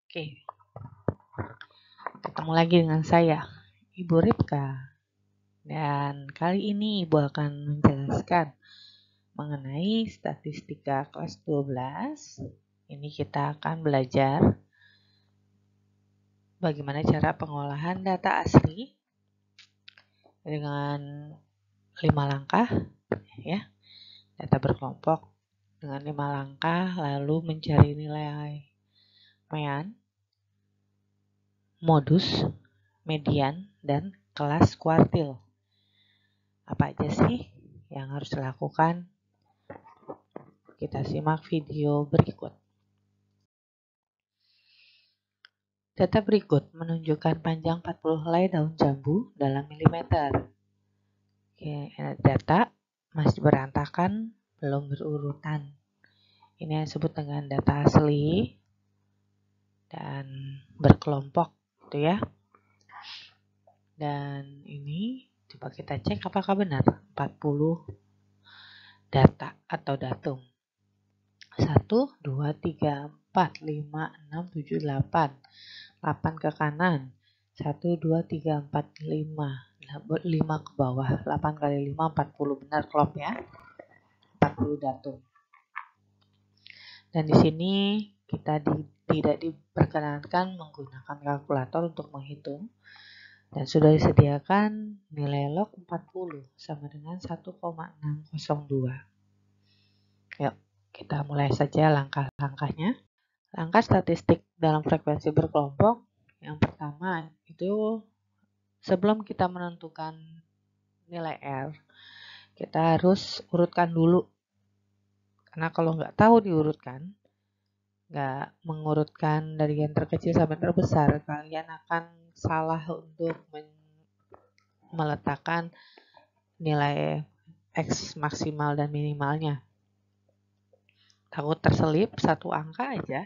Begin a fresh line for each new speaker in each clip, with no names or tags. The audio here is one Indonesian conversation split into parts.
Oke, ketemu lagi dengan saya, Ibu Ripka. Dan kali ini Ibu akan menjelaskan mengenai statistika kelas 12. Ini kita akan belajar bagaimana cara pengolahan data asli dengan 5 langkah, ya. Data berkelompok dengan 5 langkah, lalu mencari nilai mean, modus, median, dan kelas kuartil. Apa aja sih yang harus dilakukan? Kita simak video berikut. Data berikut menunjukkan panjang 40 helai daun jambu dalam milimeter. Data masih berantakan, belum berurutan. Ini yang disebut dengan data asli dan berkelompok, gitu ya. Dan ini coba kita cek apakah benar 40 data atau datum. 1, 2, 3, 4, 5, 6, 7, 8. 8 ke kanan. 1, 2, 3, 4, 5. 5 ke bawah. 8 kali 5, 40. Benar klop ya. 40 datum. Dan di sini kita tidak diperkenankan menggunakan kalkulator untuk menghitung. Dan sudah disediakan nilai log 40 sama dengan 1,602. Yuk, kita mulai saja langkah-langkahnya. Langkah statistik dalam frekuensi berkelompok. Yang pertama itu sebelum kita menentukan nilai R, kita harus urutkan dulu. Karena kalau nggak tahu diurutkan, nggak mengurutkan dari yang terkecil sampai terbesar, kalian akan salah untuk meletakkan nilai X maksimal dan minimalnya. Takut terselip satu angka aja,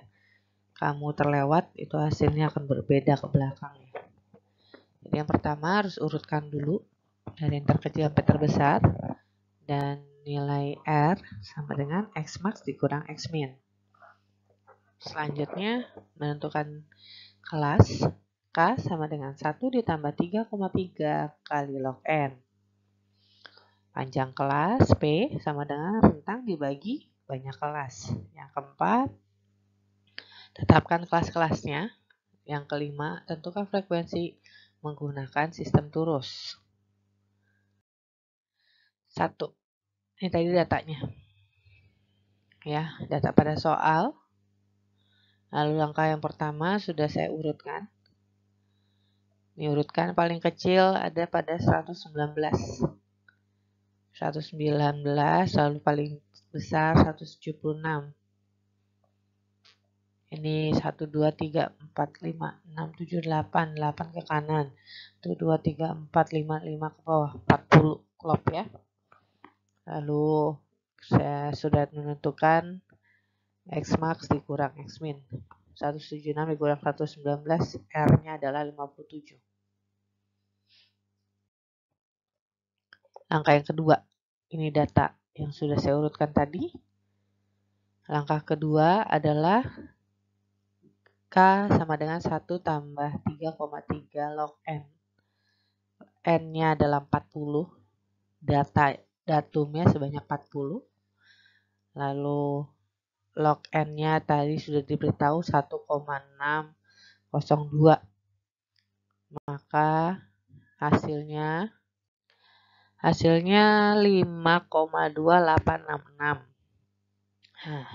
kamu terlewat, itu hasilnya akan berbeda ke belakangnya. Jadi yang pertama harus urutkan dulu dari yang terkecil sampai terbesar, dan nilai R sama dengan X max dikurang X min. Selanjutnya menentukan kelas K sama dengan 1 ditambah 3,3 kali log N. Panjang kelas P sama dengan rentang dibagi banyak kelas. Yang keempat, tetapkan kelas-kelasnya. Yang kelima, tentukan frekuensi menggunakan sistem turus. 1. Ini tadi datanya. Ya, data pada soal. Lalu langkah yang pertama sudah saya urutkan. Diurutkan paling kecil ada pada 119. 119, lalu paling besar 176. Ini 1, 2, 3, 4, 5, 6, 7, 8. 8 ke kanan. 1, 2, 3, 4, 5, 5 ke bawah. 40 klop ya. Lalu saya sudah menentukan X max dikurang X min. 176 dikurang 119, R-nya adalah 57. Langkah yang kedua, ini data yang sudah saya urutkan tadi. Langkah kedua adalah K sama dengan 1 tambah 3,3 log N. N-nya adalah 40, datumnya sebanyak 40. Lalu log N-nya tadi sudah diberitahu 1,602. Maka hasilnya 5,2866. Nah,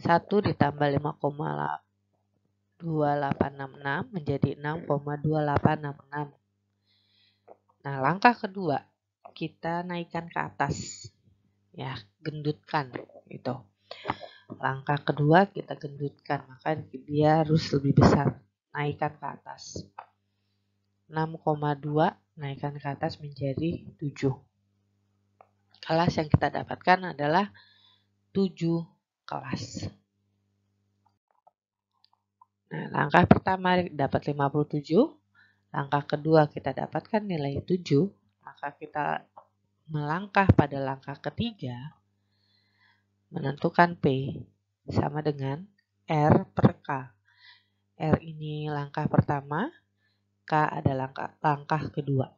1 ditambah 5,2866 menjadi 6,2866. Nah, langkah kedua, kita naikkan ke atas. Ya, gendutkan gitu. Langkah kedua kita gendutkan, maka dia harus lebih besar. Naikkan ke atas. 6,2 naikkan ke atas menjadi 7. Kelas yang kita dapatkan adalah 7 kelas. Nah, langkah pertama dapat 57. Langkah kedua kita dapatkan nilai 7. Maka kita melangkah pada langkah ketiga, menentukan P sama dengan R per K. R ini langkah pertama, K adalah langkah kedua.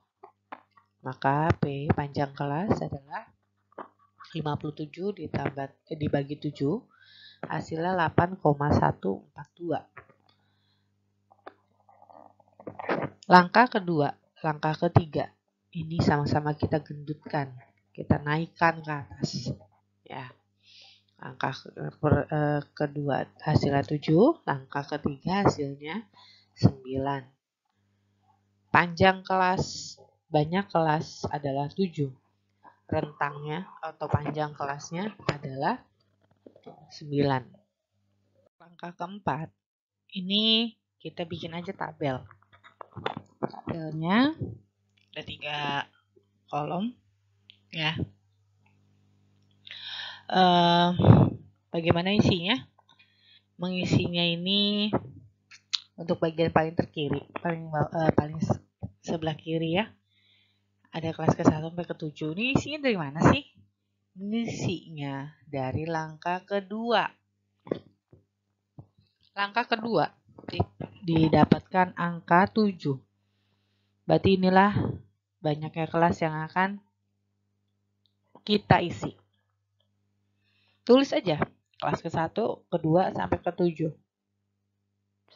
Maka P panjang kelas adalah 57 dibagi 7, hasilnya 8,142. Langkah kedua, langkah ketiga, ini sama-sama kita gendutkan, kita naikkan ke atas. Ya, langkah kedua hasilnya 7, langkah ketiga hasilnya 9. Panjang kelas, banyak kelas adalah 7. Rentangnya atau panjang kelasnya adalah 9. Langkah keempat, ini kita bikin aja tabel. Tabelnya ada 3 kolom ya. Bagaimana isinya? Mengisinya ini untuk bagian paling terkiri, paling sebelah kiri ya. Ada kelas ke-1 sampai ke-7. Ini isinya dari mana sih? Ini isinya dari langkah kedua. Langkah kedua didapatkan angka 7. Berarti inilah banyaknya kelas yang akan kita isi. Tulis aja kelas ke-1, ke-2 sampai ke-7.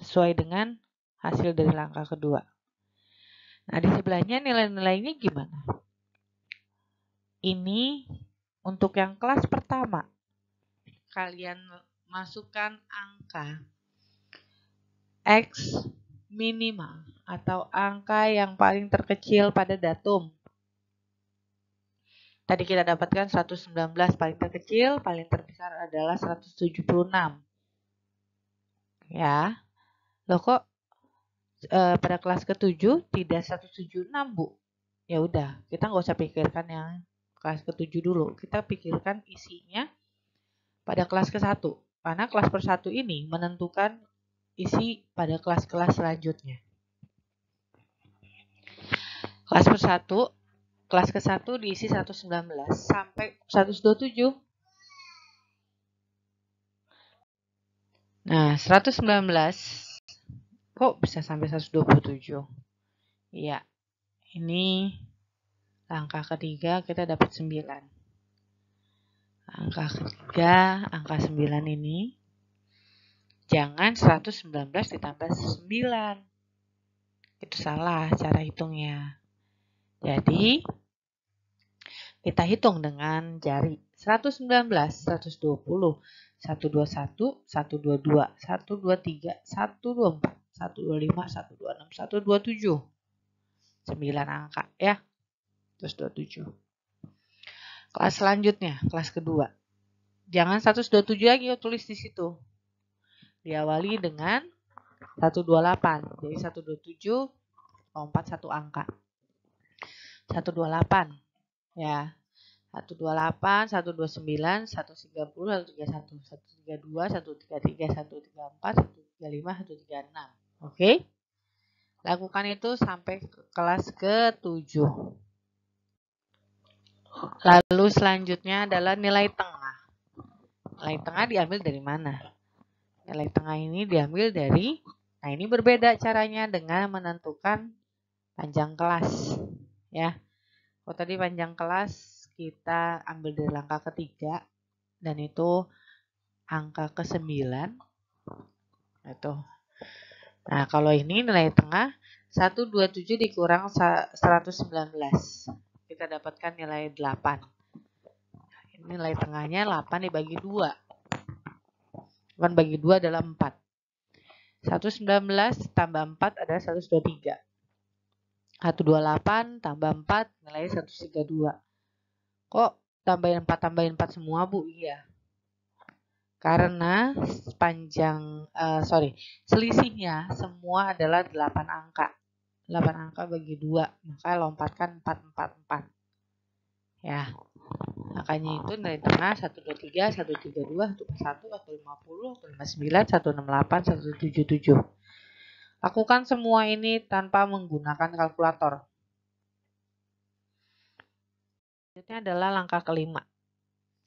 Sesuai dengan hasil dari langkah kedua. Nah, di sebelahnya nilai-nilainya gimana? Ini untuk yang kelas pertama. Kalian masukkan angka X minimal atau angka yang paling terkecil pada datum. Tadi kita dapatkan 119 paling terkecil, paling terbesar adalah 176. Ya. Loh kok pada kelas ke-7 tidak 176, Bu? Ya udah, kita nggak usah pikirkan yang kelas ke-7 dulu. Kita pikirkan isinya pada kelas ke-1. Karena kelas per-1 ini menentukan isi pada kelas-kelas selanjutnya. Kelas per-1, kelas ke-1 diisi 119 sampai 127. Nah, 119 kok bisa sampai 127? Iya, ini langkah ketiga kita dapat 9. Angka ketiga, angka 9 ini jangan 119 ditambah 9. Itu salah cara hitungnya. Jadi, kita hitung dengan jari. 119, 120, 121, 122, 123, 124, 125, 126, 127. 9 angka ya. Terus 27. Kelas selanjutnya, kelas kedua. Jangan 127 lagi tulis di situ. Diawali dengan 128. Jadi 127 lompat 1 angka. 128 ya. 128, 129, 130, 131, 132, 133, 134, 135, 136. Oke? Lakukan itu sampai ke kelas ke-7. Lalu selanjutnya adalah nilai tengah. Nilai tengah diambil dari mana? Nilai tengah ini diambil dari, nah ini berbeda caranya dengan menentukan panjang kelas. Ya, kalau tadi panjang kelas kita ambil dari langkah ketiga dan itu angka ke-9. Itu. Nah, kalau ini nilai tengah 127 dikurang 119. Kita dapatkan nilai 8. Ini nilai tengahnya 8 dibagi 2. 8 bagi 2 adalah 4. 119 tambah 4 adalah 123. 128 tambah 4 nilainya 132. Kok tambahin 4 semua, Bu? Iya. Karena selisihnya semua adalah 8 angka. 8 angka bagi 2, maka lompatkan 444. Ya. Makanya itu nilai tengah 123, 132, 141, 150, 159, 168, 177. Lakukan semua ini tanpa menggunakan kalkulator. Selanjutnya adalah langkah kelima.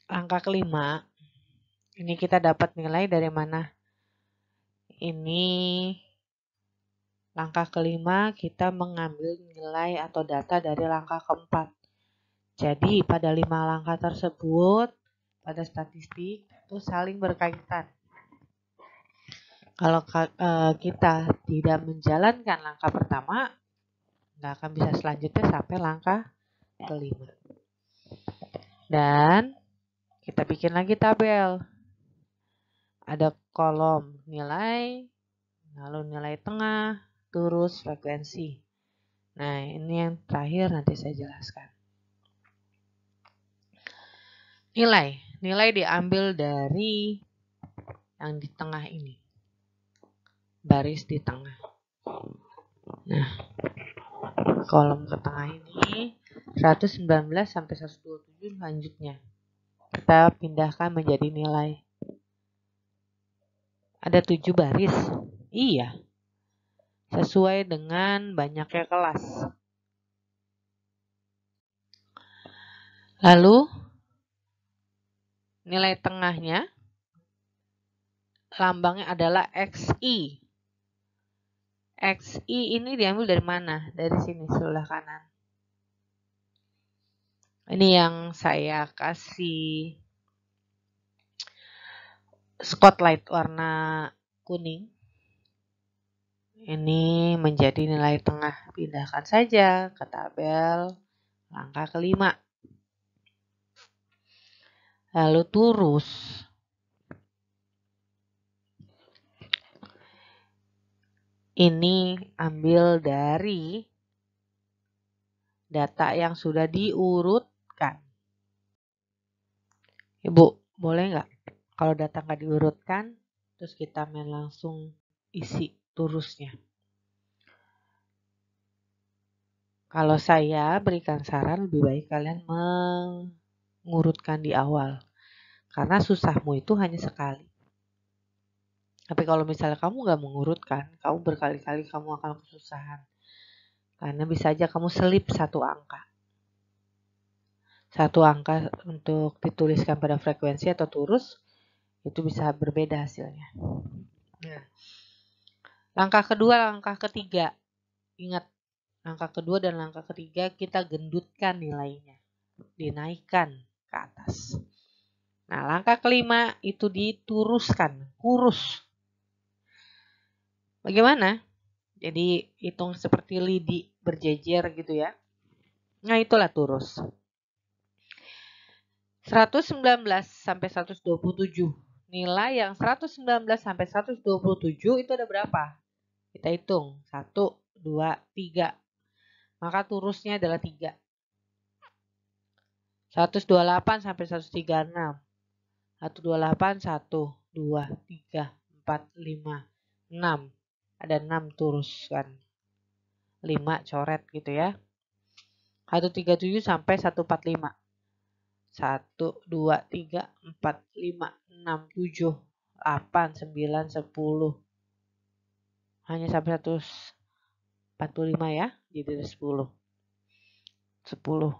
Langkah kelima, ini kita dapat nilai dari mana? Ini langkah kelima, kita mengambil nilai atau data dari langkah keempat. Jadi pada 5 langkah tersebut, pada statistik itu saling berkaitan. Kalau kita tidak menjalankan langkah pertama, nggak akan bisa selanjutnya sampai langkah kelima. Dan kita bikin lagi tabel. Ada kolom nilai, lalu nilai tengah, terus frekuensi. Nah, ini yang terakhir nanti saya jelaskan. Nilai diambil dari yang di tengah ini. Baris di tengah. Nah, kolom ke tengah ini 119 sampai 127 selanjutnya. Kita pindahkan menjadi nilai. Ada 7 baris. Iya. Sesuai dengan banyaknya kelas. Lalu nilai tengahnya lambangnya adalah XI. XI ini diambil dari mana? Dari sini sebelah kanan. Ini yang saya kasih spotlight warna kuning. Ini menjadi nilai tengah. Pindahkan saja ke tabel langkah kelima. Lalu turus. Ini ambil dari data yang sudah diurutkan. Ibu, boleh nggak? Kalau data nggak diurutkan, terus kita main langsung isi turusnya. Kalau saya berikan saran, lebih baik kalian mengurutkan di awal. Karena susahmu itu hanya sekali. Tapi kalau misalnya kamu nggak mengurutkan, kamu berkali-kali kamu akan kesusahan. Karena bisa aja kamu selip satu angka. Satu angka untuk dituliskan pada frekuensi atau turus, itu bisa berbeda hasilnya. Nah, langkah kedua, langkah ketiga. Ingat, langkah kedua dan langkah ketiga kita gendutkan nilainya. Dinaikkan ke atas. Nah, langkah kelima itu dituruskan, kurus. Bagaimana? Jadi hitung seperti lidi berjejer gitu ya. Nah, itulah turus. 119 sampai 127. Nilai yang 119 sampai 127 itu ada berapa? Kita hitung. 1, 2, 3. Maka turusnya adalah 3. 128 sampai 136. 128, 1, 2, 3, 4, 5, 6. Ada 6 turus kan. 5 coret gitu ya. 137 sampai 145. 1, 2, 3, 4, 5, 6, 7, 8, 9, 10. Hanya sampai 145 ya. Jadi ada 10. 10.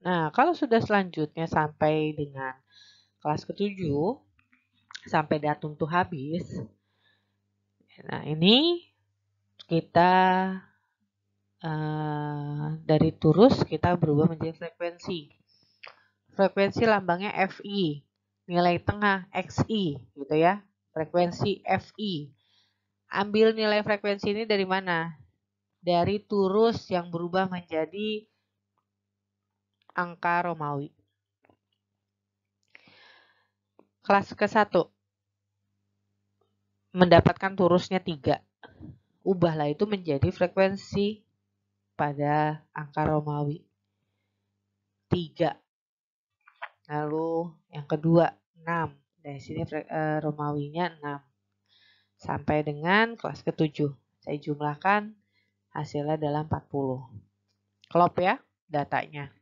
Nah, kalau sudah selanjutnya sampai dengan kelas ke-7, sampai datum tuh habis. Nah, ini kita dari turus kita berubah menjadi frekuensi. Frekuensi lambangnya Fi, nilai tengah Xi gitu ya. Frekuensi Fi. Ambil nilai frekuensi ini dari mana? Dari turus yang berubah menjadi angka Romawi. Kelas ke-1 mendapatkan turusnya 3. Ubahlah itu menjadi frekuensi pada angka Romawi. 3. Lalu yang kedua 6. Dari sini Romawinya 6. Sampai dengan kelas ke-7. Saya jumlahkan hasilnya adalah 40. Klop ya datanya.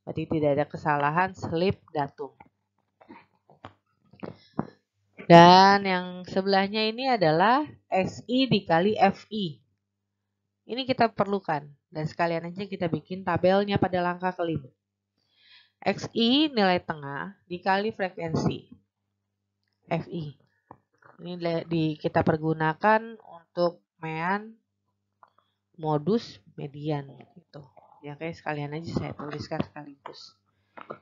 Berarti tidak ada kesalahan selip datum. Dan yang sebelahnya ini adalah SI dikali FI. Ini kita perlukan. Dan sekalian aja kita bikin tabelnya pada langkah kelima. XI nilai tengah dikali frekuensi FI. Ini kita pergunakan untuk mean, modus, median gitu. Ya kayak sekalian aja saya tuliskan sekaligus.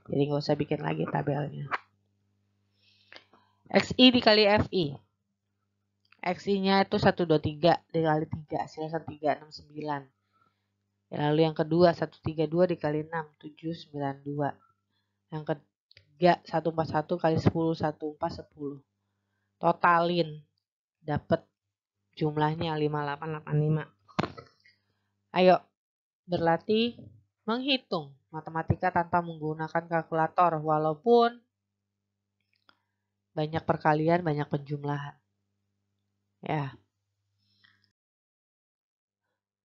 Jadi nggak usah bikin lagi tabelnya. XI dikali FI. XI-nya itu 123 dikali 3, hasilnya 1369. Lalu yang kedua 132 dikali 6, 792. Yang ketiga 141 kali 10, 1410. Totalin dapat jumlahnya 5885. Ayo berlatih menghitung matematika tanpa menggunakan kalkulator walaupun banyak perkalian, banyak penjumlahan. Ya.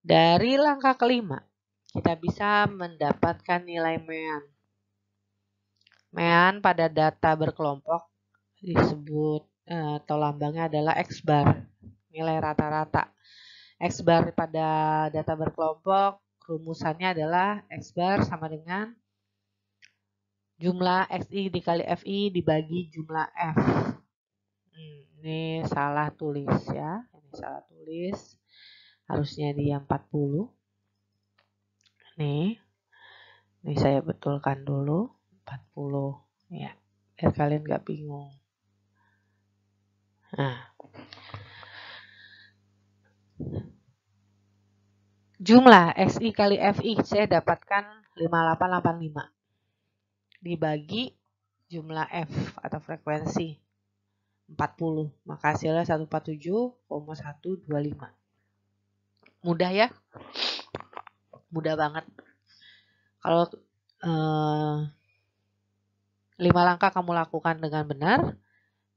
Dari langkah kelima, kita bisa mendapatkan nilai mean. Mean pada data berkelompok disebut atau lambangnya adalah X bar, nilai rata-rata. X bar pada data berkelompok rumusannya adalah X bar sama dengan jumlah XI dikali FI dibagi jumlah F. Ini salah tulis ya, ini salah tulis. Harusnya dia 40. Nih, ini saya betulkan dulu 40 ya, biar kalian gak bingung. Nah, jumlah XI kali FI saya dapatkan 5885 dibagi jumlah F atau frekuensi 40, maka hasilnya 147,125. Mudah ya? Mudah banget. Kalau 5 langkah kamu lakukan dengan benar,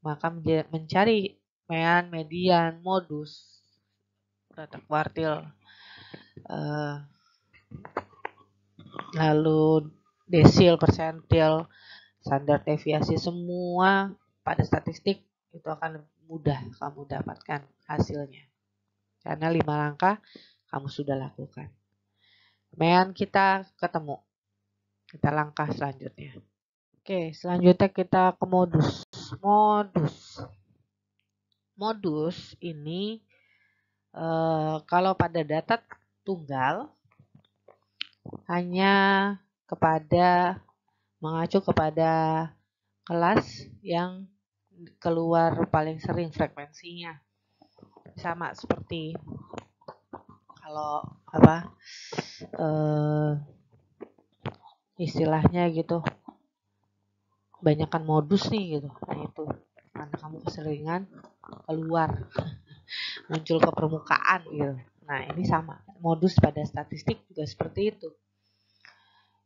maka mencari mean, median, modus, data kuartil, lalu desil, persentil, standar deviasi, semua pada statistik itu akan mudah kamu dapatkan hasilnya. Karena 5 langkah kamu sudah lakukan. Mean kita ketemu. Kita langkah selanjutnya. Oke, selanjutnya kita ke modus. Modus ini kalau pada data tunggal hanya mengacu kepada kelas yang keluar paling sering frekuensinya. Sama seperti kalau istilahnya gitu, banyakkan modus nih gitu. Nah itu karena kamu keseringan keluar muncul ke permukaan gitu. Nah ini sama, modus pada statistik juga seperti itu.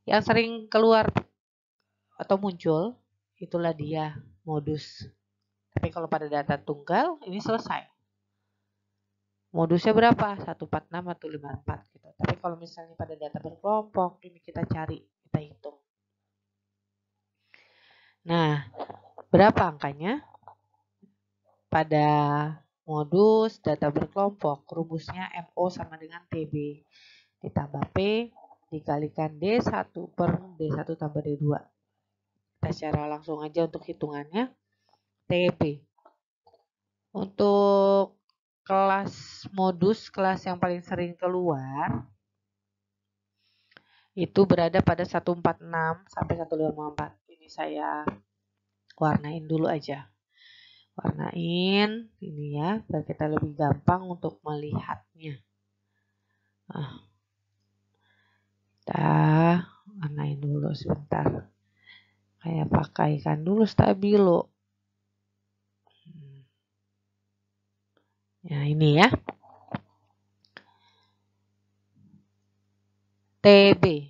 Yang sering keluar atau muncul itulah dia modus. Tapi kalau pada data tunggal ini selesai. Modusnya berapa? 146 atau 54 gitu. Tapi kalau misalnya pada data berkelompok ini kita cari, kita hitung. Nah, berapa angkanya? Pada modus data berkelompok rumusnya MO sama dengan TB ditambah P dikalikan D1 per D1 tambah D2. Kita secara langsung aja untuk hitungannya. TB untuk kelas modus, kelas yang paling sering keluar itu berada pada 146 sampai 154. Ini saya warnain dulu aja. Warnain ini ya, biar kita lebih gampang untuk melihatnya. Nah, kita warnain dulu sebentar. Kayak pakaikan dulu stabilo. Ya ini ya. TB.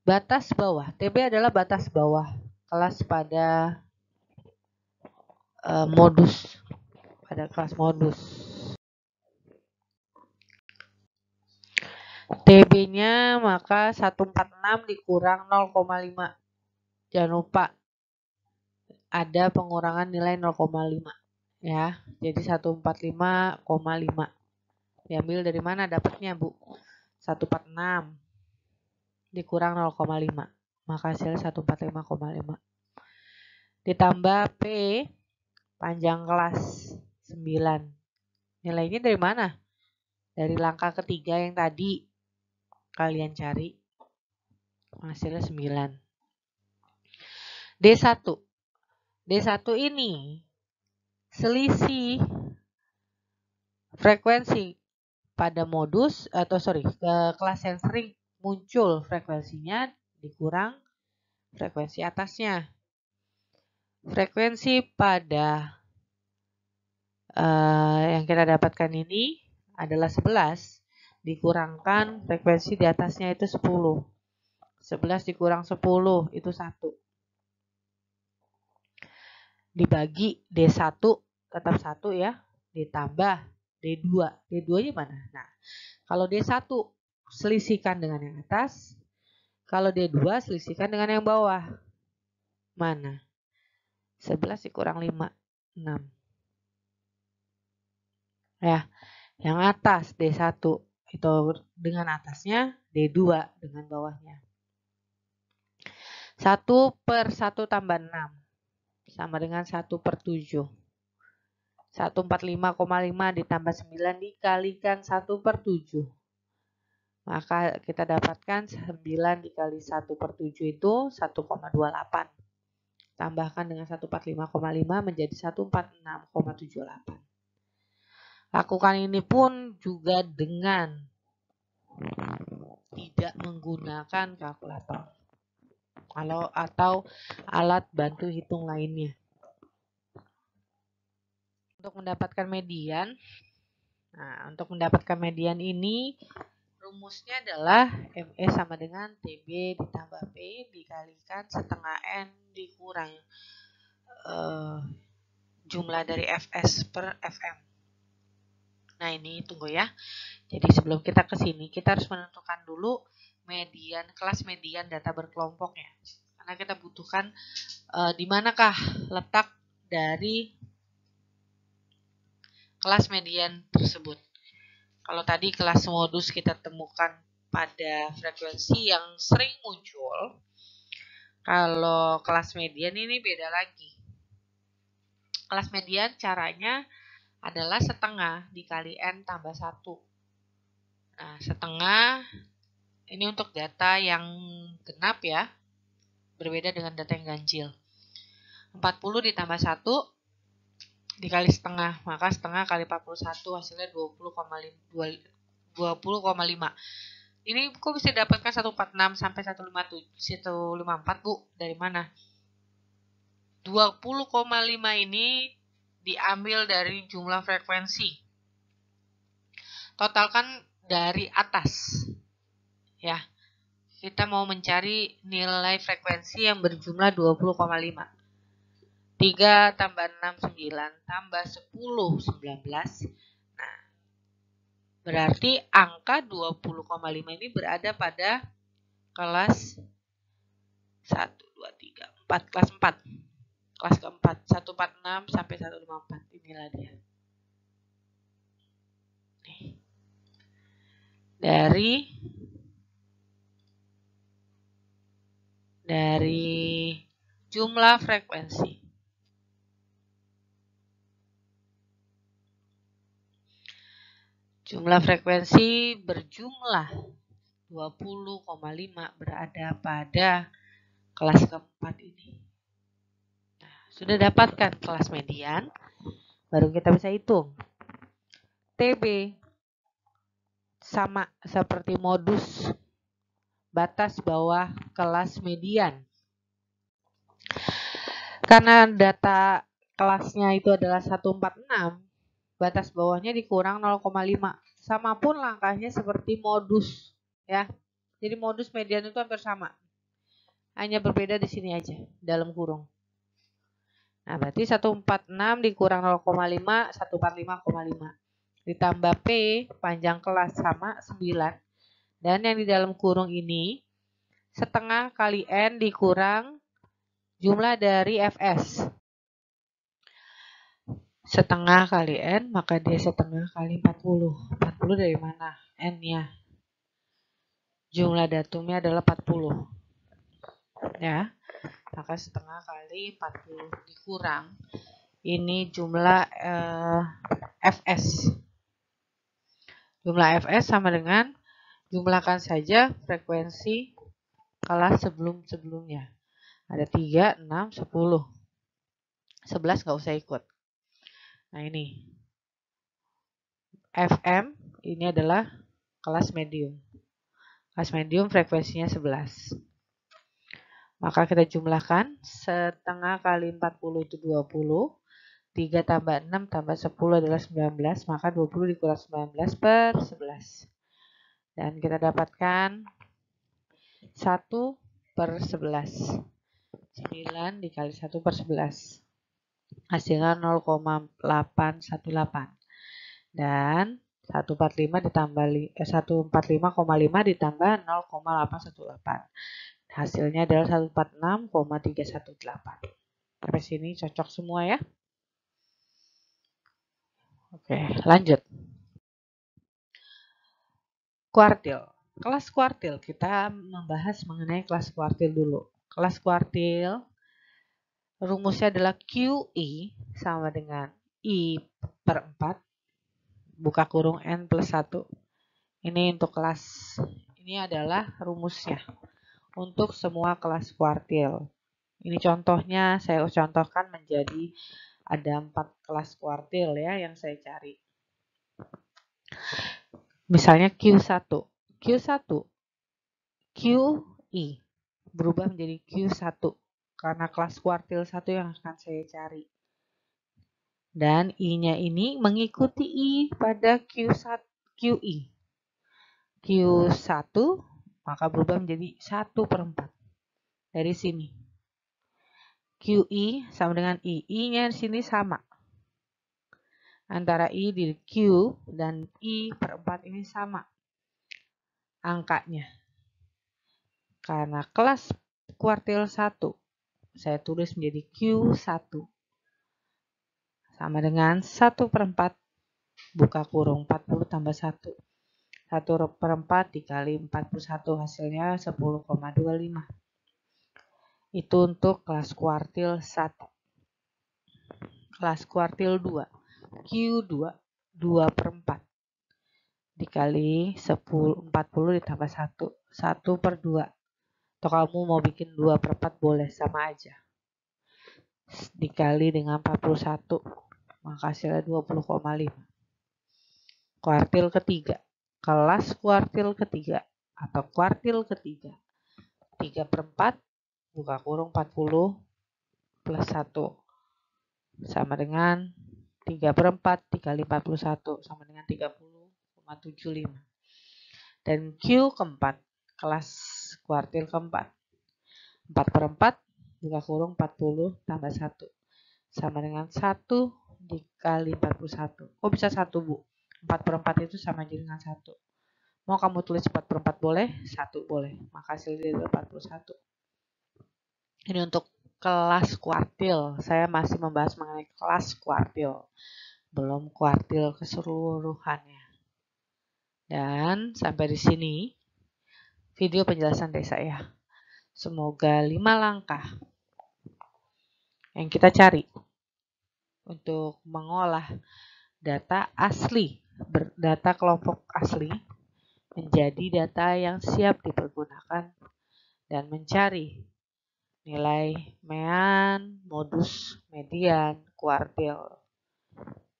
Batas bawah. TB adalah batas bawah kelas pada modus. Pada kelas modus. TB-nya maka 146 dikurang 0,5. Jangan lupa ada pengurangan nilai 0,5 ya. Jadi 145,5. Diambil dari mana dapatnya, Bu? 146 dikurang 0,5. Maka hasilnya 145,5. Ditambah P panjang kelas 9. Nilainya dari mana? Dari langkah ketiga yang tadi kalian cari. Hasilnya 9. D1. D1 ini selisih frekuensi pada modus ke kelas yang sering muncul frekuensinya dikurang frekuensi atasnya. Frekuensi pada yang kita dapatkan ini adalah 11 dikurangkan frekuensi di atasnya itu 10. 11 dikurang 10 itu 1. Dibagi D1 tetap 1 ya, ditambah D2. D2-nya mana? Nah, kalau D1 selisihkan dengan yang atas, kalau D2 selisihkan dengan yang bawah. Mana? 11 dikurang 5, 6. Ya, yang atas D1 itu dengan atasnya, D2 dengan bawahnya. 1/1 tambah 6 sama dengan 1/7. 145,5 ditambah 9 dikalikan 1/7. Maka kita dapatkan 9 dikali 1/7 itu 1,28. Tambahkan dengan 145,5 menjadi 146,78. Lakukan ini pun juga dengan tidak menggunakan kalkulator atau alat bantu hitung lainnya. Untuk mendapatkan median, ini rumusnya adalah ME sama dengan TB ditambah P dikalikan setengah N dikurang jumlah dari Fs per Fm. Nah ini tunggu ya. Jadi sebelum kita ke sini, kita harus menentukan dulu kelas median data berkelompoknya. Karena kita butuhkan di manakah letak dari kelas median tersebut. Kalau tadi kelas modus kita temukan pada frekuensi yang sering muncul, kalau kelas median ini beda lagi. Kelas median caranya adalah setengah dikali N tambah 1. Nah, setengah ini untuk data yang genap ya, berbeda dengan data yang ganjil. 40 ditambah 1 dikali setengah, maka setengah kali 41 hasilnya 20,5. Ini kok bisa dapatkan 146 sampai 154 Bu? Dari mana? 20,5 ini diambil dari jumlah frekuensi. Totalkan dari atas. Ya. Kita mau mencari nilai frekuensi yang berjumlah 20,5. 3 tambah 6, 9, tambah 10, 19. Nah, berarti angka 20,5 ini berada pada kelas 1, 2, 3, 4, kelas 4. Kelas keempat, 146 sampai 154. Inilah dia. Nih. Dari jumlah frekuensi. Jumlah frekuensi berjumlah 20,5 berada pada kelas keempat ini. Nah, sudah dapatkan kelas median, baru kita bisa hitung. TB sama seperti modus batas bawah kelas median. Karena data kelasnya itu adalah 146, batas bawahnya dikurang 0,5. Sama pun langkahnya seperti modus ya. Jadi modus median itu hampir sama. Hanya berbeda di sini aja, dalam kurung. Nah, berarti 146 dikurang 0,5, 145,5. Ditambah P, panjang kelas sama 9. Dan yang di dalam kurung ini, setengah kali N dikurang jumlah dari Fs. Setengah kali N, maka dia setengah kali 40. 40 dari mana? N-nya. Jumlah datumnya adalah 40. Ya, maka setengah kali 40 dikurang Ini jumlah Fs. Jumlah Fs sama dengan jumlahkan saja frekuensi kelas sebelum-sebelumnya. Ada 3, 6, 10. 11 nggak usah ikut. Nah ini. FM ini adalah kelas medium. Kelas medium frekuensinya 11. Maka kita jumlahkan. Setengah kali 40 itu 20. 3 tambah 6 tambah 10 adalah 19. Maka 20 dikurang 19 per 11. Dan kita dapatkan 1 per 11. 9 dikali 1 per 11. Hasilnya 0,818. Dan 145 ditambah 145,5 ditambah 0,818. Hasilnya adalah 146,318. Sampai sini cocok semua ya. Oke, lanjut. Kuartil. Kelas kuartil. Kita membahas mengenai kelas kuartil dulu. Kelas kuartil rumusnya adalah QI sama dengan I per 4 buka kurung N plus 1. Ini untuk kelas, ini adalah rumusnya untuk semua kelas kuartil. Ini contohnya saya contohkan menjadi ada 4 kelas kuartil ya yang saya cari. Misalnya Q1. Q1 QI berubah menjadi Q1 karena kelas kuartil 1 yang akan saya cari. Dan I-nya ini mengikuti I pada Q1 QI. Q1 maka berubah menjadi 1 per 4. Dari sini. QI sama dengan I. I-nya di sini sama. Antara I di Q dan I per 4 ini sama. Angkanya. Karena kelas kuartil 1 saya tulis menjadi Q1 sama dengan 1 per 4 buka kurung 40 tambah 1. 1 per 4 dikali 41 hasilnya 10,25. Itu untuk kelas kuartil 1. Kelas kuartil 2. Q2 2 per 4 dikali 40 ditambah 1. 1 per 2. Atau kamu mau bikin 2 per 4 boleh, sama aja. Dikali dengan 41. Maka hasilnya 20,5. Kuartil ketiga. Kelas kuartil ketiga atau kuartil ketiga. 3 per 4 buka kurung 40 plus 1 sama dengan 3 per 4 dikali 41 sama dengan 30,75. Dan Q keempat, kelas kuartil keempat. 4 per 4 buka kurung 40 tambah 1 sama dengan 1 dikali 41. Kok bisa 1, Bu? 4 per 4 itu sama aja dengan 1. Mau kamu tulis 4 per 4 boleh? 1 boleh. Maka hasilnya adalah 41. Ini untuk kelas kuartil. Saya masih membahas mengenai kelas kuartil. Belum kuartil keseluruhannya. Dan sampai di sini video penjelasan dari saya. Semoga 5 langkah yang kita cari untuk mengolah data asli, data kelompok asli menjadi data yang siap dipergunakan dan mencari nilai mean, modus, median, kuartil.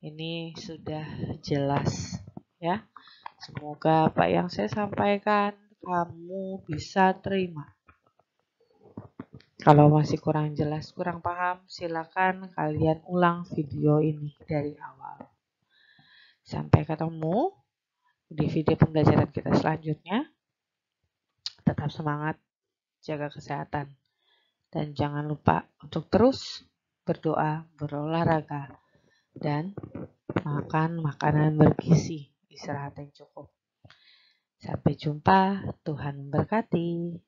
Ini sudah jelas ya. Semoga apa yang saya sampaikan kamu bisa terima. Kalau masih kurang jelas, kurang paham, silakan kalian ulang video ini dari awal. Sampai ketemu di video pembelajaran kita selanjutnya. Tetap semangat, jaga kesehatan. Dan jangan lupa untuk terus berdoa, berolahraga, dan makan makanan bergizi, istirahat yang cukup. Sampai jumpa, Tuhan memberkati.